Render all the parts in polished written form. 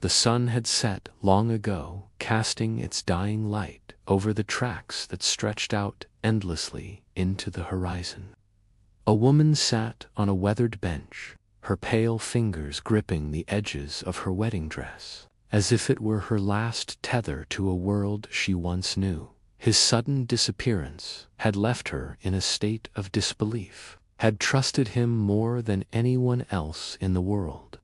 The sun had set long ago, casting its dying light over the tracks that stretched out endlessly into the horizon. A woman sat on a weathered bench, her pale fingers gripping the edges of her wedding dress, as if it were her last tether to a world she once knew. His sudden disappearance had left her in a state of disbelief, had trusted him more than anyone else in the world,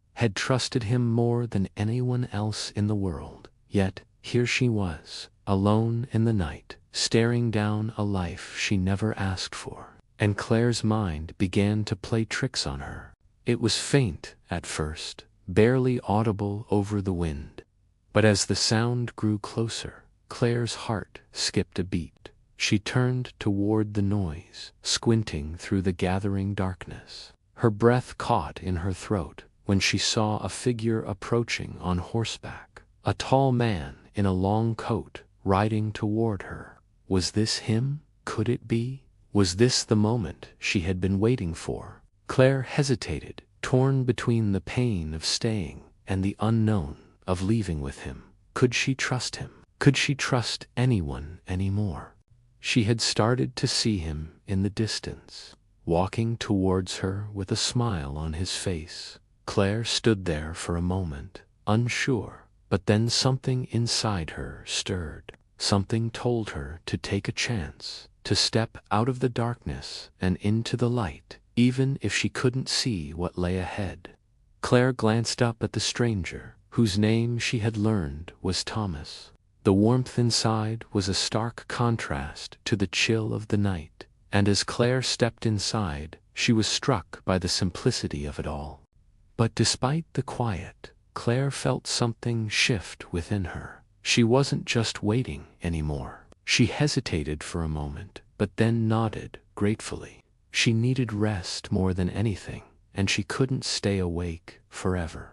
Yet, here she was, alone in the night, staring down a life she never asked for, and Claire's mind began to play tricks on her. It was faint at first, barely audible over the wind, but as the sound grew closer, Claire's heart skipped a beat. She turned toward the noise, squinting through the gathering darkness. Her breath caught in her throat when she saw a figure approaching on horseback, a tall man in a long coat, riding toward her. Was this him? Could it be? Was this the moment she had been waiting for? Claire hesitated, torn between the pain of staying and the unknown of leaving with him. Could she trust him? Could she trust anyone anymore? She had started to see him in the distance, walking towards her with a smile on his face. Claire stood there for a moment, unsure, but then something inside her stirred. Something told her to take a chance, to step out of the darkness and into the light, even if she couldn't see what lay ahead. Claire glanced up at the stranger, whose name she had learned was Thomas. The warmth inside was a stark contrast to the chill of the night, and as Claire stepped inside, she was struck by the simplicity of it all. But despite the quiet, Claire felt something shift within her. She wasn't just waiting anymore. She hesitated for a moment, but then nodded gratefully. She needed rest more than anything, and she couldn't stay awake forever.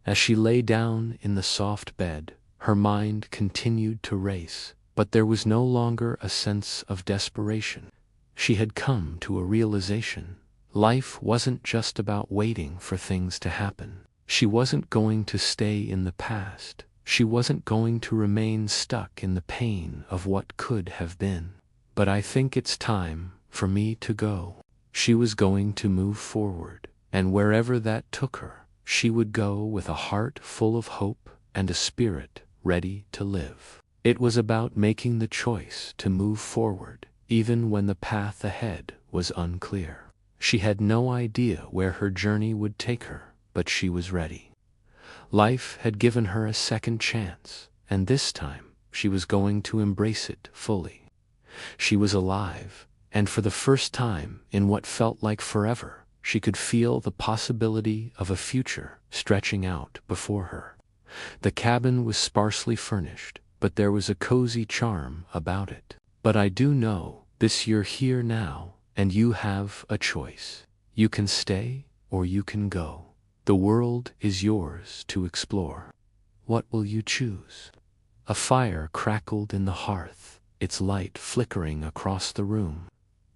As she lay down in the soft bed, her mind continued to race, but there was no longer a sense of desperation. She had come to a realization. Life wasn't just about waiting for things to happen. She wasn't going to stay in the past. She wasn't going to remain stuck in the pain of what could have been. But I think it's time for me to go. She was going to move forward, and wherever that took her, she would go with a heart full of hope and a spirit ready to live. It was about making the choice to move forward, even when the path ahead was unclear. She had no idea where her journey would take her, but she was ready. Life had given her a second chance, and this time she was going to embrace it fully. She was alive, and for the first time in what felt like forever, she could feel the possibility of a future stretching out before her. The cabin was sparsely furnished, but there was a cozy charm about it. But I do know this: you're here now, and you have a choice. You can stay or you can go. The world is yours to explore. What will you choose? A fire crackled in the hearth, its light flickering across the room.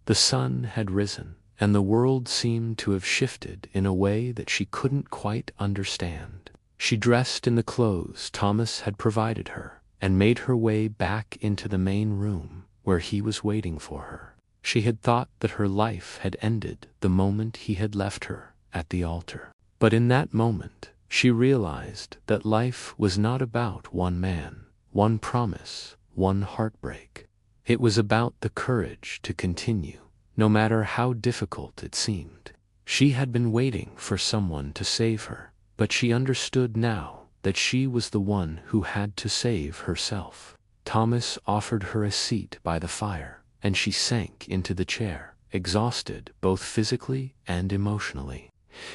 The sun had risen, and the world seemed to have shifted in a way that she couldn't quite understand. She dressed in the clothes Thomas had provided her, and made her way back into the main room, where he was waiting for her. She had thought that her life had ended the moment he had left her at the altar. But in that moment, she realized that life was not about one man, one promise, one heartbreak. It was about the courage to continue, no matter how difficult it seemed. She had been waiting for someone to save her, but she understood now that she was the one who had to save herself. Thomas offered her a seat by the fire, and she sank into the chair, exhausted both physically and emotionally.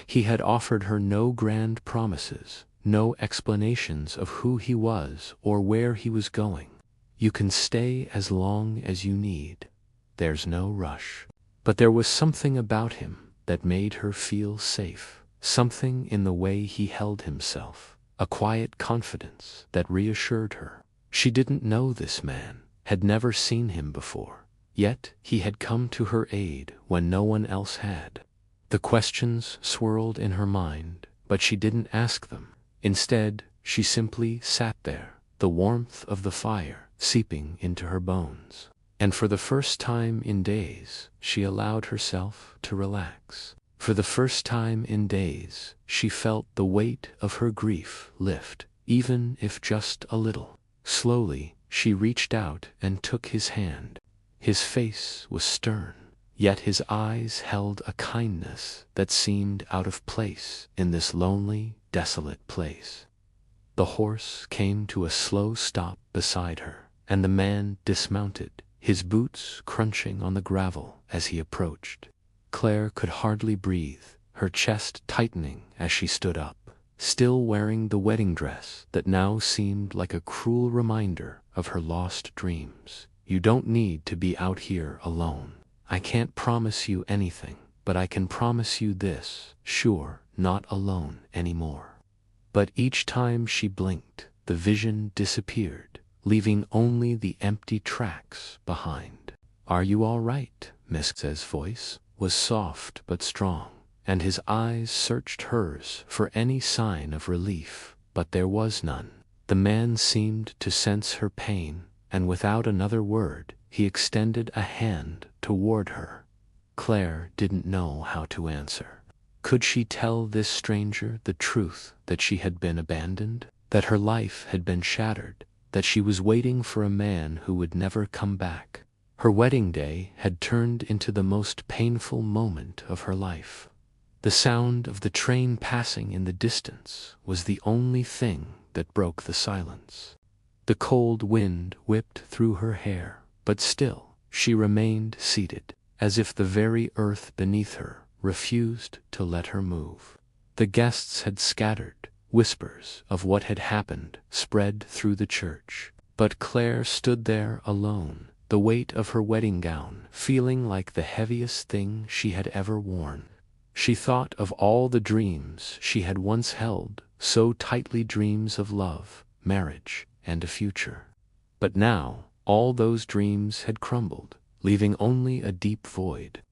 He had offered her no grand promises, no explanations of who he was or where he was going. You can stay as long as you need. There's no rush. But there was something about him that made her feel safe, something in the way he held himself, a quiet confidence that reassured her. She didn't know this man, had never seen him before, yet he had come to her aid when no one else had. The questions swirled in her mind, but she didn't ask them. Instead, she simply sat there, the warmth of the fire seeping into her bones. And for the first time in days, she allowed herself to relax. For the first time in days, she felt the weight of her grief lift, even if just a little. Slowly, she reached out and took his hand. His face was stern, yet his eyes held a kindness that seemed out of place in this lonely, desolate place. The horse came to a slow stop beside her, and the man dismounted, his boots crunching on the gravel as he approached. Claire could hardly breathe, her chest tightening as she stood up, still wearing the wedding dress that now seemed like a cruel reminder of her lost dreams. "You don't need to be out here alone. I can't promise you anything, but I can promise you this: sure, not alone anymore." But each time she blinked, the vision disappeared, leaving only the empty tracks behind. "Are you all right?" Mrs.'s voice was soft but strong, and his eyes searched hers for any sign of relief, but there was none. The man seemed to sense her pain, and without another word, he extended a hand toward her. Claire didn't know how to answer. Could she tell this stranger the truth, that she had been abandoned, that her life had been shattered, that she was waiting for a man who would never come back? Her wedding day had turned into the most painful moment of her life. The sound of the train passing in the distance was the only thing that broke the silence. The cold wind whipped through her hair, but still she remained seated, as if the very earth beneath her refused to let her move. The guests had scattered, whispers of what had happened spread through the church, but Claire stood there alone, the weight of her wedding gown feeling like the heaviest thing she had ever worn. She thought of all the dreams she had once held so tightly, dreams of love, marriage, and a future. But now, all those dreams had crumbled, leaving only a deep void.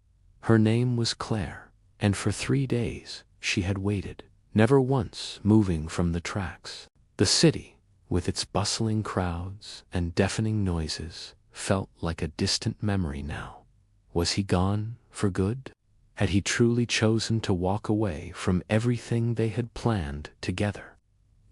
Her name was Claire, and for 3 days she had waited, never once moving from the tracks. The city, with its bustling crowds and deafening noises, felt like a distant memory now. Was he gone for good? Had he truly chosen to walk away from everything they had planned together?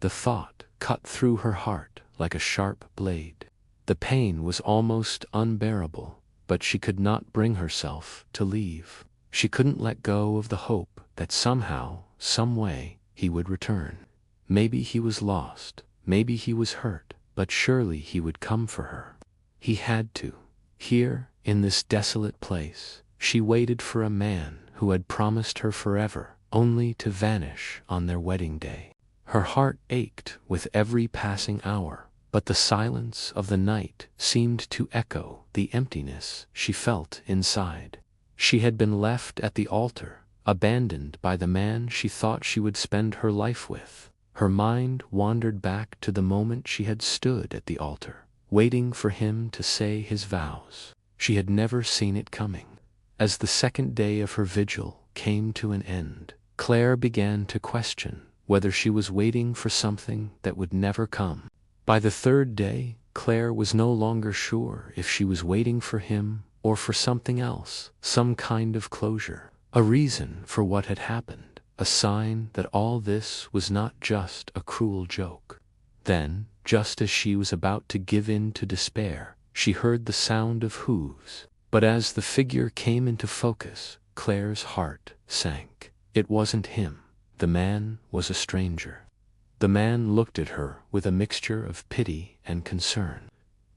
The thought cut through her heart like a sharp blade. The pain was almost unbearable, but she could not bring herself to leave. She couldn't let go of the hope that somehow, some way, he would return. Maybe he was lost, maybe he was hurt, but surely he would come for her. He had to. Here, in this desolate place, she waited for a man who had promised her forever, only to vanish on their wedding day. Her heart ached with every passing hour, but the silence of the night seemed to echo the emptiness she felt inside. She had been left at the altar, abandoned by the man she thought she would spend her life with. Her mind wandered back to the moment she had stood at the altar, waiting for him to say his vows. She had never seen it coming. As the second day of her vigil came to an end, Claire began to question whether she was waiting for something that would never come. By the 3rd day, Claire was no longer sure if she was waiting for him or for something else, some kind of closure, a reason for what had happened, a sign that all this was not just a cruel joke. Then, just as she was about to give in to despair, she heard the sound of hooves. But as the figure came into focus, Claire's heart sank. It wasn't him. The man was a stranger. The man looked at her with a mixture of pity and concern.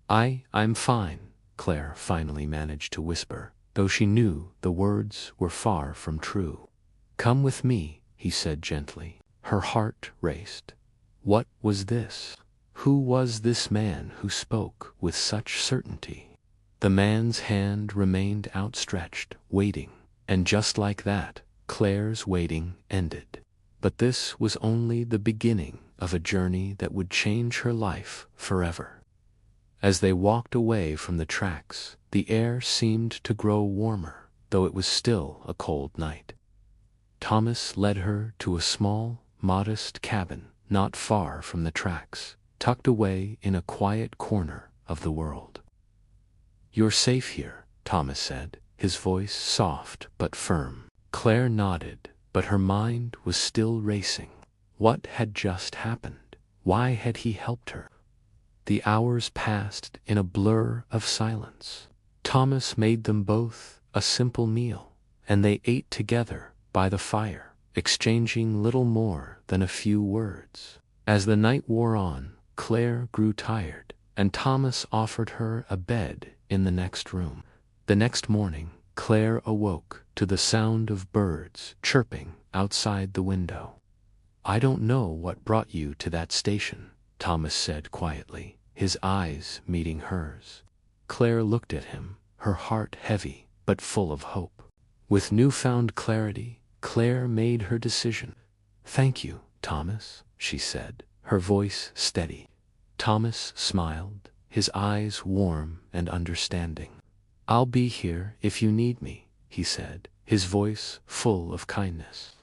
I'm fine," Claire finally managed to whisper, though she knew the words were far from true. "Come with me," he said gently. Her heart raced. What was this? Who was this man who spoke with such certainty? The man's hand remained outstretched, waiting, and just like that, Claire's waiting ended. But this was only the beginning of a journey that would change her life forever. As they walked away from the tracks, the air seemed to grow warmer, though it was still a cold night. Thomas led her to a small, modest cabin not far from the tracks, tucked away in a quiet corner of the world. "You're safe here," Thomas said, his voice soft but firm. Claire nodded, but her mind was still racing. What had just happened? Why had he helped her? The hours passed in a blur of silence. Thomas made them both a simple meal, and they ate together by the fire, exchanging little more than a few words. As the night wore on, Claire grew tired, and Thomas offered her a bed in the next room. The next morning, Claire awoke to the sound of birds chirping outside the window. "I don't know what brought you to that station," Thomas said quietly, his eyes meeting hers. Claire looked at him, her heart heavy but full of hope. With newfound clarity, Claire made her decision. "Thank you, Thomas," she said, her voice steady. Thomas smiled, his eyes warm and understanding. "I'll be here if you need me," he said, his voice full of kindness.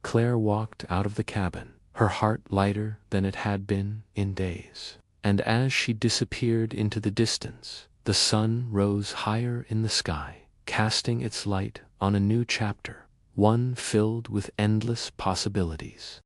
Claire walked out of the cabin, her heart lighter than it had been in days. And as she disappeared into the distance, the sun rose higher in the sky, casting its light on a new chapter, one filled with endless possibilities.